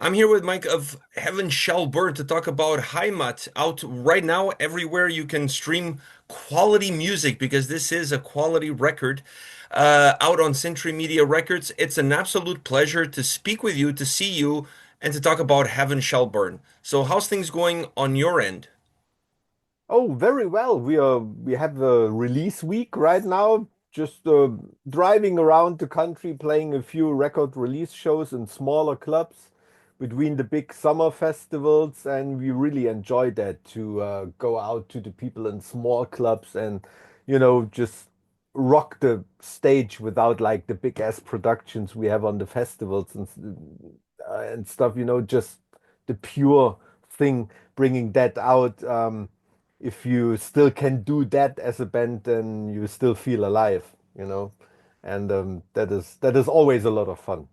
I'm here with Mike of Heaven Shall Burn to talk about Heimat out right now everywhere you can stream quality music because this is a quality record out on Century Media Records. It's an absolute pleasure to speak with you, to see you, and to talk about Heaven Shall Burn. So, how's things going on your end? Oh, very well. We have a release week right now. Just driving around the country, playing a few record release shows in smaller clubs between the big summer festivals, and we really enjoy that to go out to the people in small clubs and just rock the stage without like the big ass productions we have on the festivals and stuff. Just the pure thing, bringing that out. If you still can do that as a band, then you still feel alive. And that is always a lot of fun.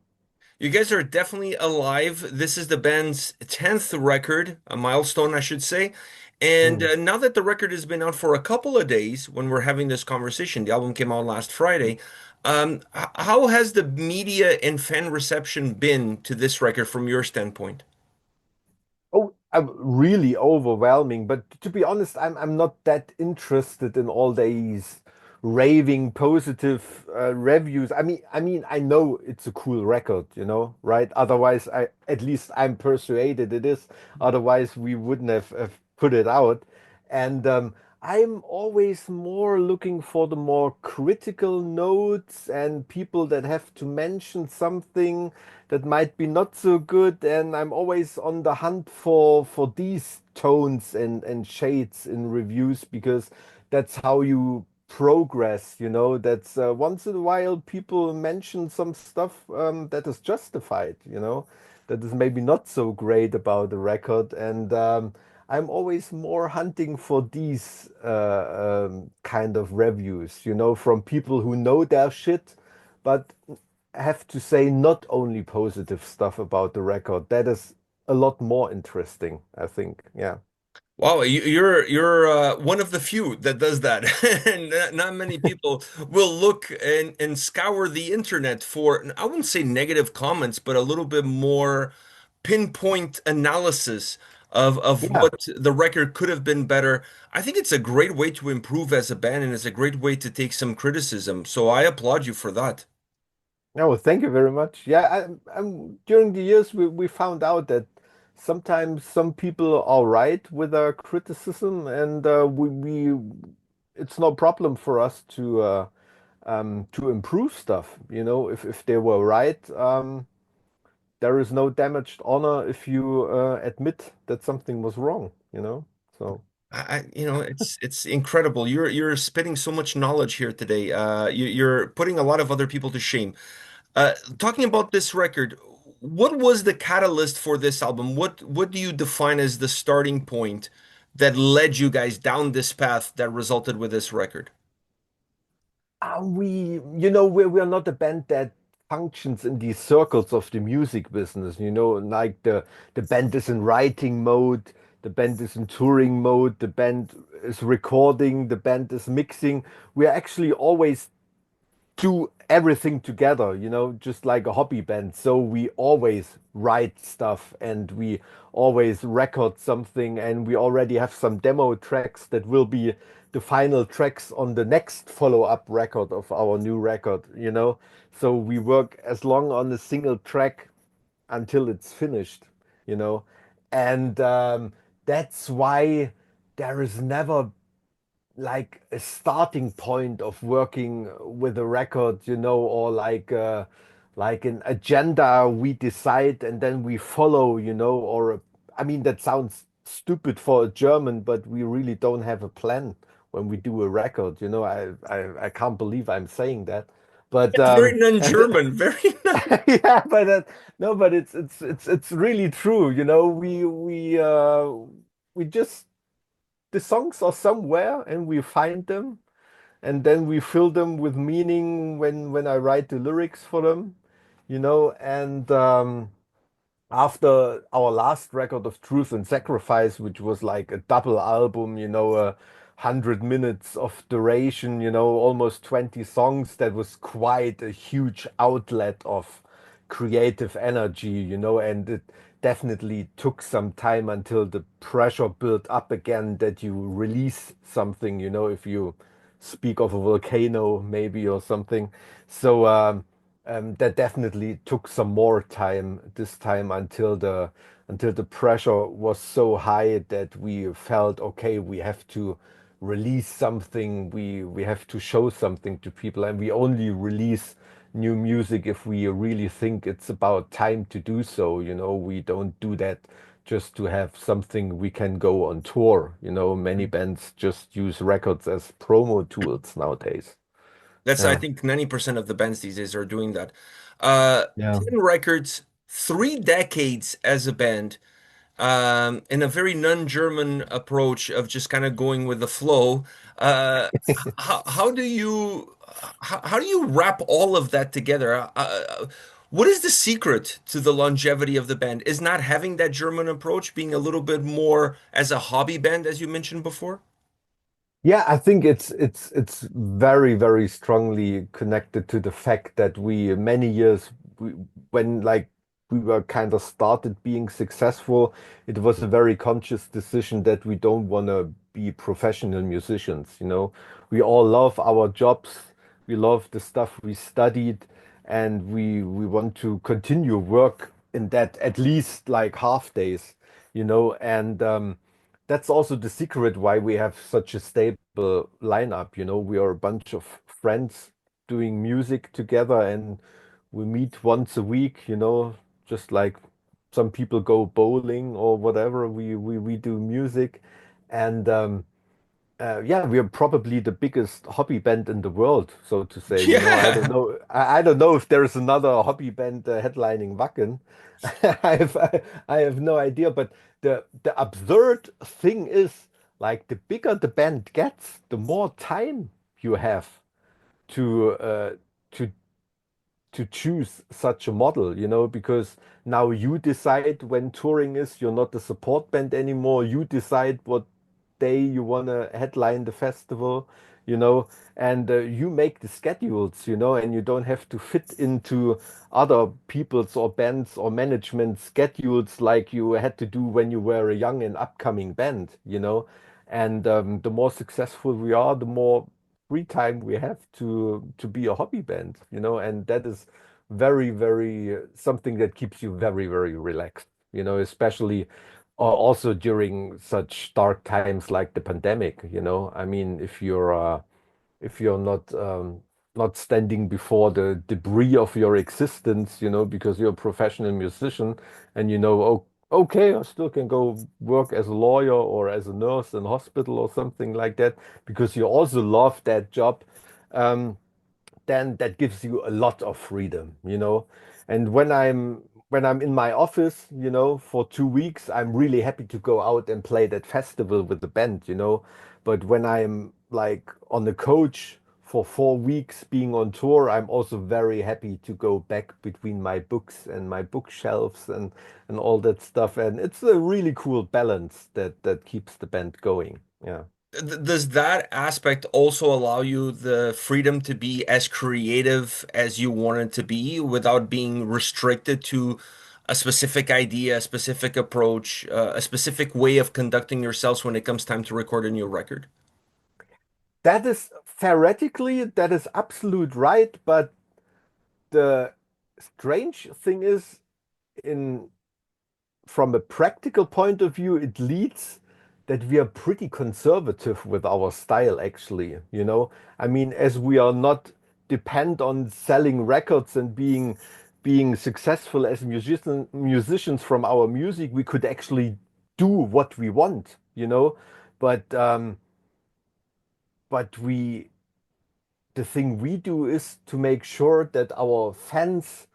You guys are definitely alive. This is the band's 10th record, a milestone, I should say. And Mm. now that the record has been out for a couple of days, when we're having this conversation, the album came out last Friday. How has the media and fan reception been to this record from your standpoint? Oh, really overwhelming. But to be honest, I'm not that interested in all these raving positive reviews. I mean, I know it's a cool record, right? Otherwise, at least I'm persuaded it is. Otherwise, we wouldn't have put it out. And I'm always more looking for the more critical notes and people that have to mention something that might be not so good, and I'm always on the hunt for these tones and shades in reviews because that's how you progress. That's once in a while people mention some stuff that is justified, that is maybe not so great about the record, and I'm always more hunting for these kind of reviews, from people who know their shit, but have to say not only positive stuff about the record. That is a lot more interesting, I think. Yeah. Wow, you're one of the few that does that, and not many people will look and scour the internet for, I wouldn't say negative comments, but a little bit more pinpoint analysis of Yeah. what the record could have been better. I think it's a great way to improve as a band, and it's a great way to take some criticism. So I applaud you for that. Oh, thank you very much. Yeah, during the years we found out that sometimes some people are right with our criticism, and we it's no problem for us to improve stuff. If they were right, there is no damaged honor if you admit that something was wrong. So It's incredible. You're spitting so much knowledge here today. You're putting a lot of other people to shame. Talking about this record, what was the catalyst for this album? What do you define as the starting point that led you guys down this path that resulted with this record? we're not a band that functions in these circles of the music business, like the band is in writing mode, the band is in touring mode, the band is recording, the band is mixing. We're actually always do everything together, just like a hobby band. So we always write stuff and we always record something, and we already have some demo tracks that will be the final tracks on the next follow-up record of our new record. So we work as long on a single track until it's finished, you know. And that's why there is never like a starting point of working with a record, or like an agenda we decide and then we follow, or I mean that sounds stupid for a German, but we really don't have a plan when we do a record. I can't believe I'm saying that. But It's very and non-German, very non. yeah, but no, but it's really true. We just the songs are somewhere and we find them, and then we fill them with meaning when I write the lyrics for them. And after our last record of Truth and Sacrifice, which was like a double album, 100 minutes of duration, almost 20 songs, that was quite a huge outlet of creative energy, and definitely took some time until the pressure built up again that you release something, if you speak of a volcano maybe or something. So that definitely took some more time this time until the pressure was so high that we felt, okay, we have to release something, we have to show something to people, and we only release new music if we really think it's about time to do so. We don't do that just to have something we can go on tour. Many bands just use records as promo tools nowadays. That's, I Yeah. think, 90% of the bands these days are doing that. Yeah. 10 records, 3 decades as a band, in a very non-German approach of just kind of going with the flow. How do you how do you wrap all of that together? What is the secret to the longevity of the band? Is not having that German approach, being a little bit more as a hobby band, as you mentioned before? Yeah, I think it's very, very strongly connected to the fact that we many years when we were kind of started being successful, it was a very conscious decision that we don't want to be professional musicians. We all love our jobs, we love the stuff we studied, and we want to continue work in that at least like half days, and that's also the secret why we have such a stable lineup. We are a bunch of friends doing music together, and we meet once a week, just like some people go bowling or whatever. We do music. And yeah, we are probably the biggest hobby band in the world, so to say. I don't Yeah. know. I don't know if there's another hobby band headlining Wacken. I have no idea. But the absurd thing is, like, the bigger the band gets, the more time you have to to to choose such a model, because now you decide when touring is. You're not the support band anymore. You decide what day you want to headline the festival, you know, and you make the schedules, and you don't have to fit into other people's or bands or management schedules like you had to do when you were a young and upcoming band, And the more successful we are, the more free time we have to be a hobby band, and that is very, very something that keeps you very, very relaxed, especially also during such dark times like the pandemic. I mean, if you're not standing before the debris of your existence, because you're a professional musician, and oh, okay, I still can go work as a lawyer or as a nurse in hospital or something like that, because you also love that job. Um, then that gives you a lot of freedom, And when I'm in my office, for 2 weeks, I'm really happy to go out and play that festival with the band, But when I'm like on the coach for 4 weeks being on tour, I'm also very happy to go back between my books and my bookshelves and all that stuff. And it's a really cool balance that keeps the band going. Yeah. Does that aspect also allow you the freedom to be as creative as you want it to be without being restricted to a specific idea, a specific approach, a specific way of conducting yourselves when it comes time to record a new record? That is theoretically, that is absolute right, but the strange thing is, in from a practical point of view, it leads that we are pretty conservative with our style, actually. I mean, as we are not depend on selling records and being successful as musicians from our music, we could actually do what we want, But but the thing we do is to make sure that our fans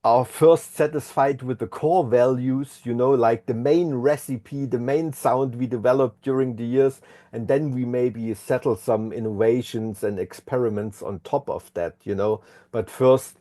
are first satisfied with the core values, like the main recipe, the main sound we developed during the years, and then we maybe settle some innovations and experiments on top of that. But first,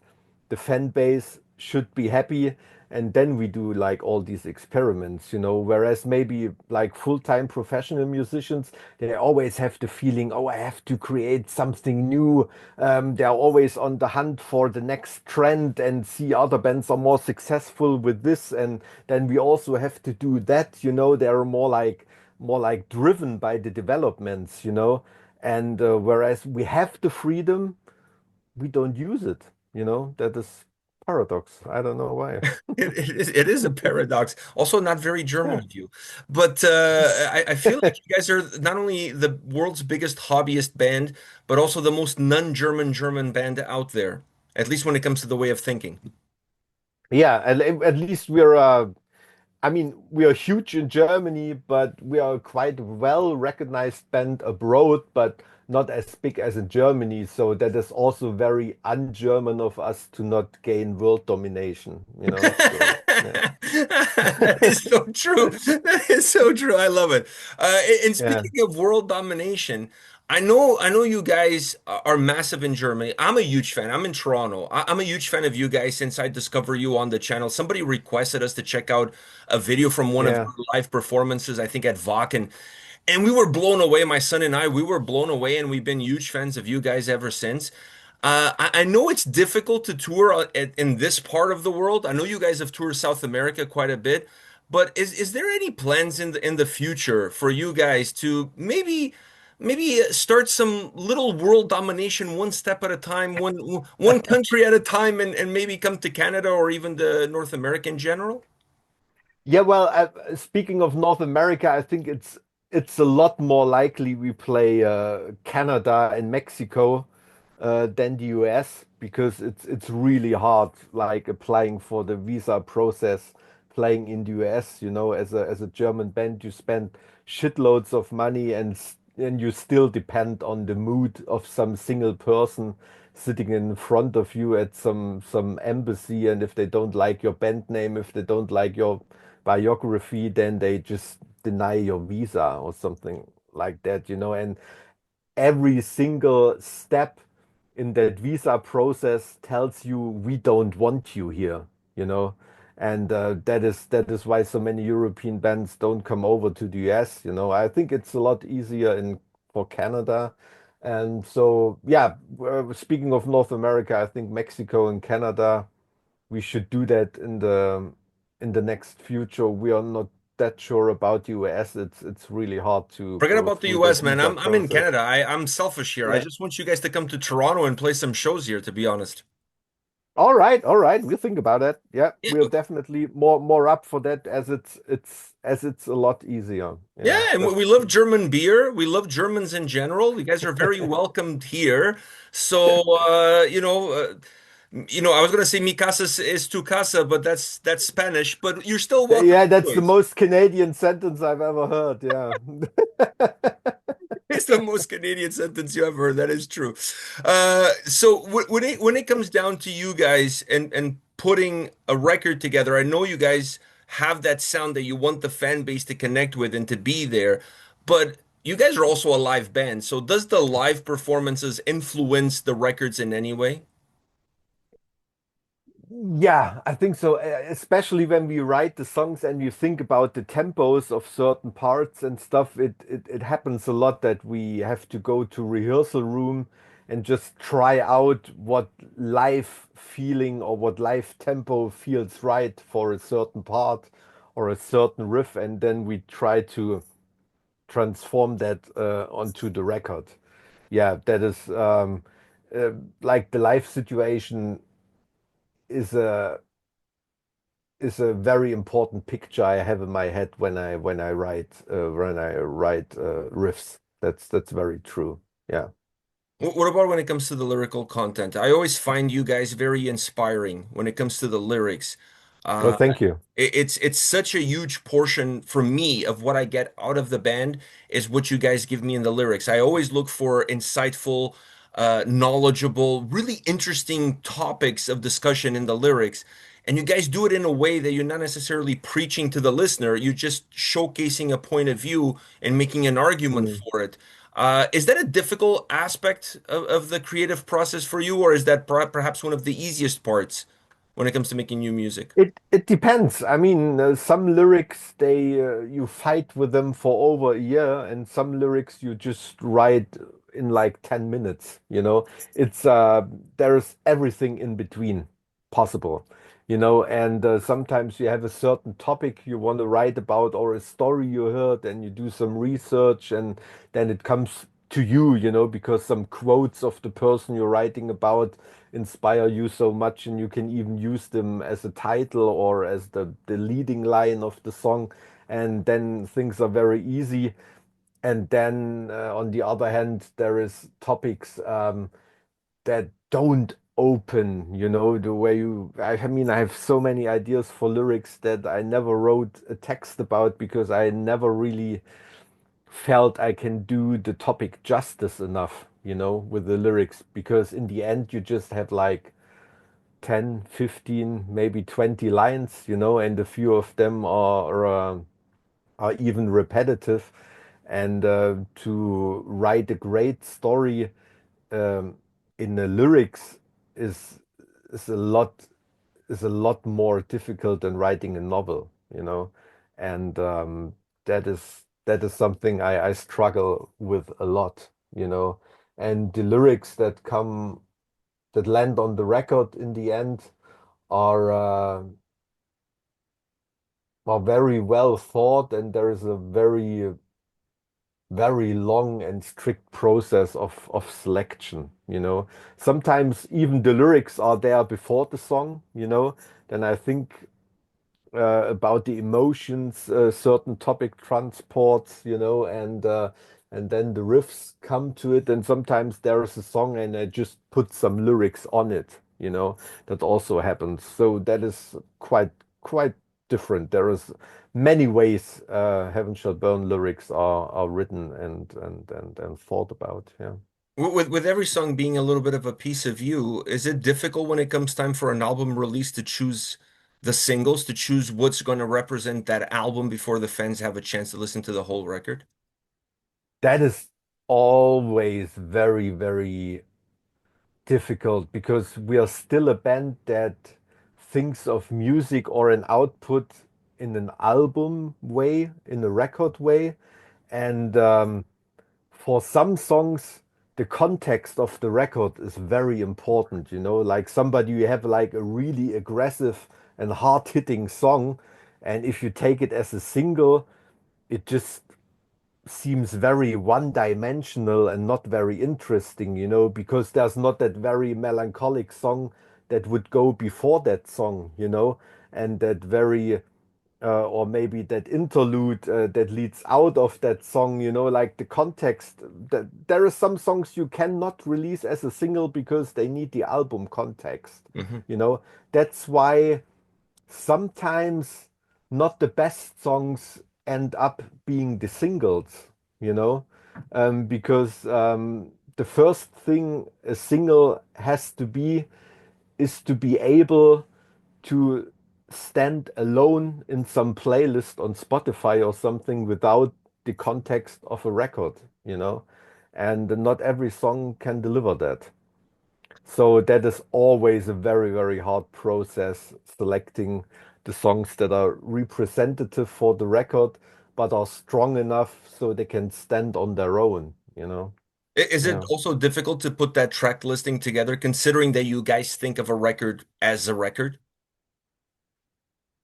the fan base should be happy, and then we do like all these experiments, you know. Whereas maybe like full-time professional musicians, they always have the feeling, oh, I have to create something new. They're always on the hunt for the next trend and see other bands are more successful with this, and then we also have to do that, you know. They're more like driven by the developments, you know. And whereas we have the freedom, we don't use it, you know. That is paradox. I don't know why. It is a paradox. Also, not very German Yeah. of you. But I feel like you guys are not only the world's biggest hobbyist band, but also the most non-German German band out there, at least when it comes to the way of thinking. Yeah, at least I mean, we are huge in Germany, but we are quite well recognized band abroad, but not as big as in Germany. So that is also very un-German of us to not gain world domination, you know? So, yeah. That is so true. That is so true. I love it. And Yeah. speaking of world domination, I know you guys are massive in Germany. I'm a huge fan. I'm in Toronto. I'm a huge fan of you guys since I discovered you on the channel. Somebody requested us to check out a video from one of Yeah. your live performances, I think at Wacken. And we were blown away, my son and I, we were blown away, and we've been huge fans of you guys ever since. I know it's difficult to tour in this part of the world. I know you guys have toured South America quite a bit, but is there any plans in the future for you guys to maybe start some little world domination one step at a time, one country at a time, and maybe come to Canada or even to North America in general? Yeah, well, speaking of North America, I think it's a lot more likely we play Canada and Mexico than the US, because it's really hard, like applying for the visa process, playing in the US. You know, as a German band, you spend shitloads of money, and you still depend on the mood of some single person sitting in front of you at some embassy, and if they don't like your band name, if they don't like your biography, then they just deny your visa or something like that, you know. And every single step in that visa process tells you we don't want you here, you know. And that is why so many European bands don't come over to the US, you know. I think it's a lot easier in for Canada. And so, yeah, speaking of North America, I think Mexico and Canada, we should do that in the next future. We are not that sure about US. It's really hard to Forget go about the through the US, man. visa I'm in process. Canada. I'm selfish here. I Yeah. just want you guys to come to Toronto and play some shows here, to be honest. All right, all right. We'll think about it. Yeah, Yeah, we're definitely more up for that, as it's a lot easier. yeah, Yeah, and we that's love true. German beer. We love Germans in general. You guys are very welcomed here. So, I was gonna say mi casa es tu casa, but that's Spanish. But you're still welcome Yeah, that's the anyways. most Canadian sentence I've ever heard. Yeah. It's the most Canadian sentence you ever heard. That is true. So when it comes down to you guys and putting a record together, I know you guys have that sound that you want the fan base to connect with and to be there, but you guys are also a live band. So does the live performances influence the records in any way? Yeah, I think so. Especially when we write the songs and you think about the tempos of certain parts and stuff, it happens a lot that we have to go to rehearsal room and just try out what live feeling or what live tempo feels right for a certain part or a certain riff, and then we try to transform that onto the record. Yeah, that is uh, like the live situation is a very important picture I have in my head when I write riffs. That's very true. Yeah. What about when it comes to the lyrical content? I always find you guys very inspiring when it comes to the lyrics. Oh, Uh, thank you. it's such a huge portion for me of what I get out of the band is what you guys give me in the lyrics. I always look for insightful, knowledgeable, really interesting topics of discussion in the lyrics. And you guys do it in a way that you're not necessarily preaching to the listener. You're just showcasing a point of view and making an argument Mm. for it. Is that a difficult aspect of the creative process for you, or is that perhaps one of the easiest parts? when it comes to making new music? It depends. I mean, some lyrics they you fight with them for over a year, and some lyrics you just write in like 10 minutes, you know. It's there's everything in between possible, you know, and sometimes you have a certain topic you want to write about or a story you heard and you do some research and then it comes to you, you know, because some quotes of the person you're writing about inspire you so much, and you can even use them as a title or as the leading line of the song, and then things are very easy. And then on the other hand, there is topics that don't open, you know, the way I mean, I have so many ideas for lyrics that I never wrote a text about because I never really felt I can do the topic justice enough, you know, with the lyrics, because in the end you just have like 10, 15, maybe 20 lines, you know, and a few of them are even repetitive. And to write a great story um, in the lyrics is is a lot is a lot more difficult than writing a novel, you know, and that is something I struggle with a lot, you know, and the lyrics that land on the record in the end are are very well thought, and there is a very long and strict process of selection, you know. Sometimes even the lyrics are there before the song, you know. Then I think about the emotions certain topic transports, you know, and then the riffs come to it, and sometimes there is a song and I just put some lyrics on it, you know. That also happens. So that is quite different. There is many ways Heaven Shall Burn lyrics are written and thought about. Yeah. With every song being a little bit of a piece of you, is it difficult when it comes time for an album release to choose the singles, to choose what's going to represent that album before the fans have a chance to listen to the whole record? That is always very difficult because we are still a band that thinks of music or an output in an album way, in a record way. And for some songs, the context of the record is very important, you know, like somebody you have like a really aggressive and hard-hitting song, and if you take it as a single, it just seems very one-dimensional and not very interesting, you know, because there's not that very melancholic song that would go before that song, you know, and that very or maybe that interlude that leads out of that song, you know, like the context. That there are some songs you cannot release as a single because they need the album context, Hmm. you know. That's why sometimes not the best songs end up being the singles, you know, because the first thing a single has to be is to be able to stand alone in some playlist on Spotify or something without the context of a record, you know, and not every song can deliver that. So that is always a very hard process, selecting the songs that are representative for the record, but are strong enough so they can stand on their own, you know? Is it Yeah. also difficult to put that track listing together, considering that you guys think of a record as a record?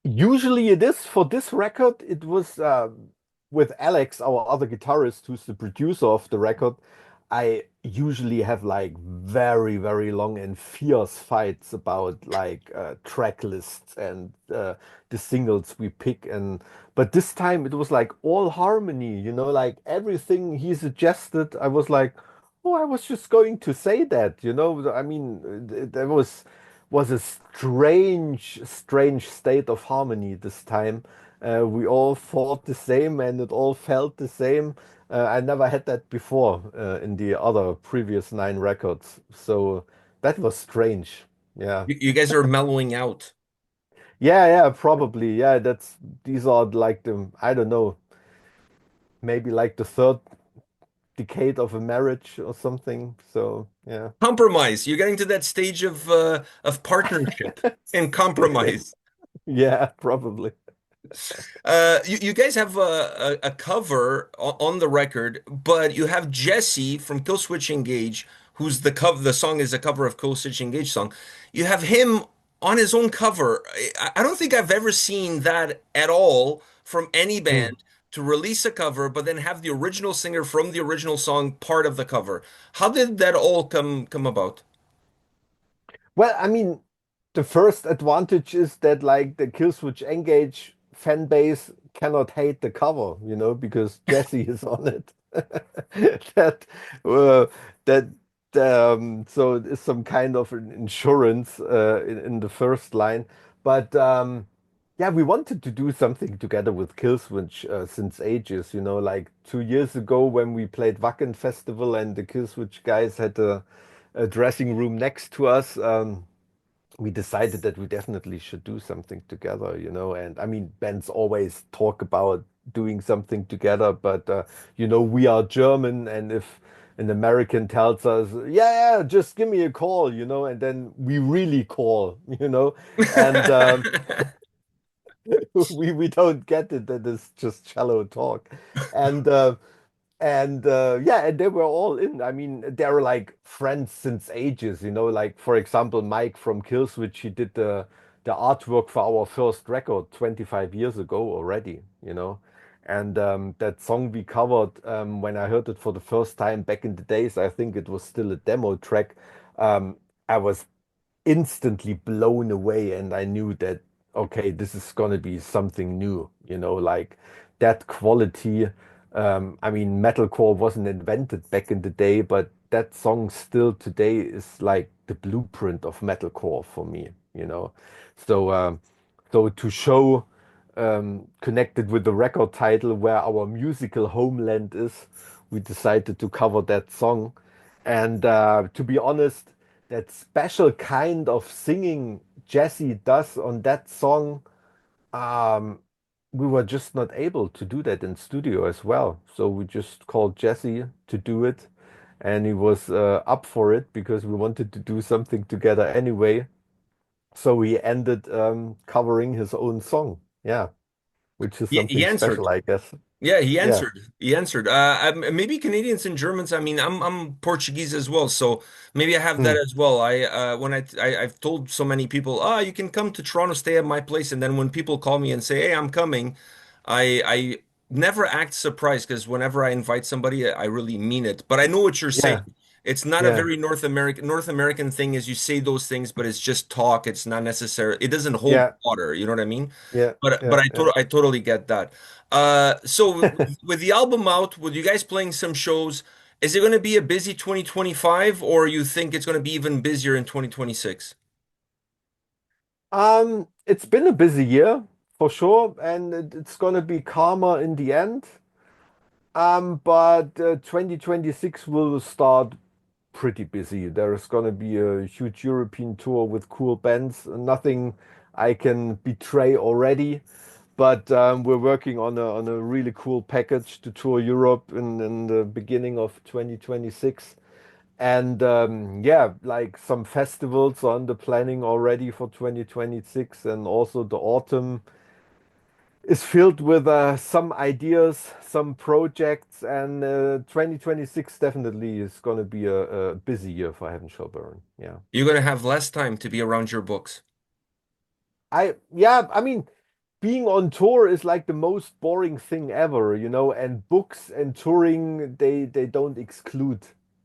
Usually it is. For this record, it was with Alex, our other guitarist, who's the producer of the record. I usually have like very long and fierce fights about like track lists and the singles we pick. And but this time it was like all harmony, you know, like everything he suggested. I was like, oh, I was just going to say that, you know. I mean, there was a strange state of harmony this time. We all thought the same and it all felt the same. I never had that before in the other previous 9 records. So that was strange. Yeah. You guys are mellowing out. Yeah, probably. Yeah, these are like I don't know, maybe like the third decade of a marriage or something. So yeah. Compromise. You're getting to that stage of partnership and compromise. Yeah, probably. You guys have a cover on the record, but you have Jesse from Killswitch Engage, who's the cover. The song is a cover of Killswitch Engage song. You have him on his own cover. I don't think I've ever seen that at all from any Hmm. band to release a cover, but then have the original singer from the original song part of the cover. How did that all come about? Well, I mean, the first advantage is that like the Killswitch Engage fan base cannot hate the cover, because Jesse is on it. That uh, that so it's some kind of an insurance in the first line. But yeah, we wanted to do something together with Killswitch since ages, like 2 years ago when we played Wacken Festival and the Killswitch guys had a dressing room next to us. We decided that we definitely should do something together, and I mean, bands always talk about doing something together, but we are German, and if an American tells us, yeah, yeah, just give me a call, and then we really call, and we don't get it that it's just shallow talk. And yeah, and they were all in. I mean, they're like friends since ages, like for example, Mike from Killswitch, he did the artwork for our first record 25 years ago already. And that song we covered, when I heard it for the first time back in the days, I think it was still a demo track. I was instantly blown away, and I knew that, okay, this is gonna be something new, like that quality. I mean, metalcore wasn't invented back in the day, but that song still today is like the blueprint of metalcore for me. So so to show, connected with the record title where our musical homeland is, we decided to cover that song. And to be honest, that special kind of singing Jesse does on that song, um, we were just not able to do that in studio as well. So we just called Jesse to do it, and he was up for it because we wanted to do something together anyway. So he ended covering his own song. Yeah, which is He something answered. special, I guess. Yeah, he Yeah. answered. He answered. Maybe Canadians and Germans. I mean, I'm Portuguese as well, so maybe I have that Hmm. as well. I've told so many people, you can come to Toronto, stay at my place, and then when people call me and say, hey, I'm coming, I never act surprised because whenever I invite somebody, I really mean it. But I know what you're saying. Yeah. It's not a Yeah. very North American thing, is you say those things, but it's just talk. It's not necessary. It doesn't hold Yeah. water. You know what I mean? Yeah. But Yeah. Yeah. I totally get that. So with the album out, with you guys playing some shows, is it going to be a busy 2025, or you think it's going to be even busier in 2026? It's been a busy year for sure, and it's gonna be calmer in the end. But 2026 will start pretty busy. There is gonna be a huge European tour with cool bands. Nothing I can betray already, but we're working on a really cool package to tour Europe in the beginning of 2026. And yeah, like some festivals are on the planning already for 2026, and also the autumn is filled with some ideas, some projects, and 2026 definitely is going to be a busy year for Heaven Shall Burn. Yeah. You're going to have less time to be around your books. Yeah, I mean, being on tour is like the most boring thing ever, and books and touring, they don't exclude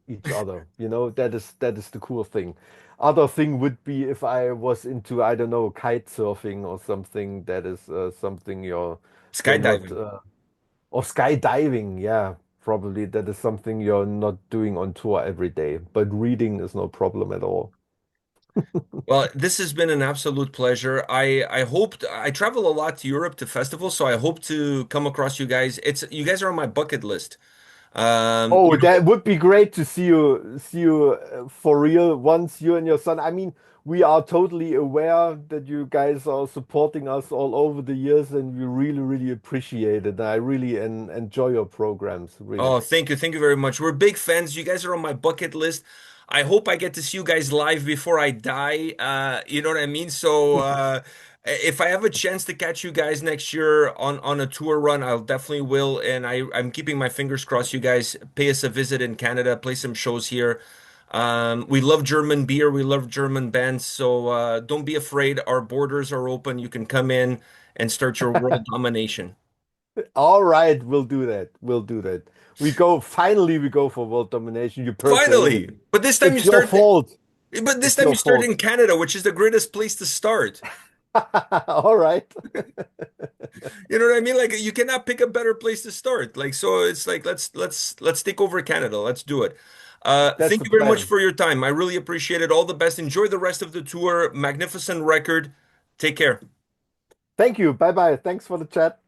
each other, that is the cool thing. Other thing would be if I was into, I don't know, kite surfing or something. That is something you're not Skydiving. or skydiving, yeah, probably that is something you're not doing on tour every day, but reading is no problem at all. Well, this has been an absolute pleasure. I hoped I travel a lot to Europe to festivals, so I hope to come across you guys. You guys are on my bucket list. Oh, You know, that would be great to see you for real once you and your son. I mean, we are totally aware that you guys are supporting us all over the years, and we really, really appreciate it. I really enjoy your programs, really. oh, thank you very much. We're big fans. You guys are on my bucket list. I hope I get to see you guys live before I die. You know what I mean? So, if I have a chance to catch you guys next year on a tour run, I'll definitely will. And I'm keeping my fingers crossed. You guys pay us a visit in Canada, play some shows here. We love German beer. We love German bands. So, don't be afraid. Our borders are open. You can come in and start your world domination. All right, we'll do that. We'll do that. Finally, we go for world domination. You Finally, persuaded me. but this time you It's your start. fault. But this It's time your you start fault. in Canada, which is the greatest place to start. All right. You know what I mean? Like you cannot pick a better place to start. Like so it's like let's take over Canada. Let's do it. That's Thank the you very much plan. for your time. I really appreciate it. All the best. Enjoy the rest of the tour. Magnificent record. Take care. Thank you. Bye bye. Thanks for the chat.